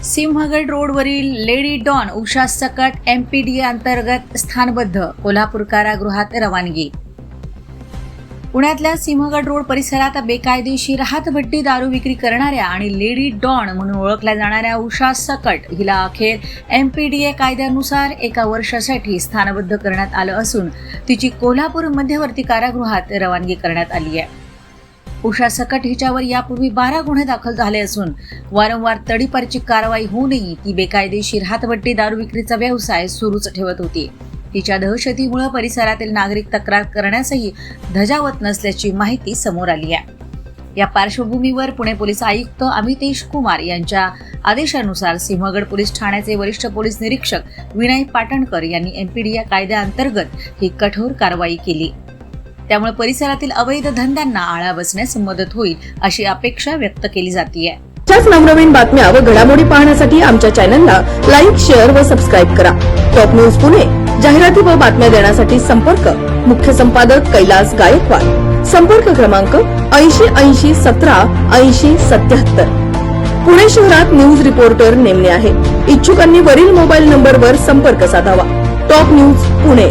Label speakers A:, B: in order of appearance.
A: सिंहगड रोडवरील lady don Usha सकट MPDA अंतर्गत स्थानबद्ध कोल्हापूर कारागृहात रवानगी। पुण्यातल्या सिंहगड रोड परिसरात बेकायदेशीर हातभट्टी दारू विक्री करणाऱ्या आणि लेडी डॉन म्हणून ओळखल्या जाणाऱ्या उषा सकट हिला अखेर MPDA कायद्यानुसार 1 वर्षासाठी स्थानबद्ध करण्यात आलं असून तिची कोल्हापूर मध्यवर्ती कारागृहात रवानगी करण्यात आली आहे। उषा सकट हिच्यावर यापूर्वी 12 गुन्हे दाखल झाले असून वारंवार तडीपारची कारवाई होऊनही ती बेकायदेशीर हातभट्टी दारू विक्रीचा व्यवसाय सुरूच ठेवत होती। तिच्या दहशतीमुळे परिसरातील नागरिक तक्रार करण्यासही धजावत नसल्याची माहिती समोर आली आहे। या पार्श्वभूमीवर पुणे पोलीस आयुक्त अमितेश कुमार यांच्या आदेशानुसार सिंहगड पोलीस ठाण्याचे वरिष्ठ पोलीस निरीक्षक विनय पाटणकर यांनी MPDA कायद्याअंतर्गत ही कठोर कारवाई केली। त्यामुळे परिसरातील अवैध धंद्यांना आळा बसण्यास मदत होईल अशी अपेक्षा व्यक्त केली जाते।
B: अशाच नवनवीन बातम्या व घडामोडी पाहण्यासाठी आमच्या चॅनलला लाईक, शेअर व सबस्क्राईब करा। टॉप न्यूज पुणे जाहिराती व बातम्या देण्यासाठी संपर्क मुख्य संपादक कैलास गायकवाड। संपर्क क्रमांक 8080 17 80 77। पुणे शहरात न्यूज रिपोर्टर नेमणे आहे। इच्छुकांनी वरील मोबाईल नंबरवर संपर्क साधावा। Top news Pune.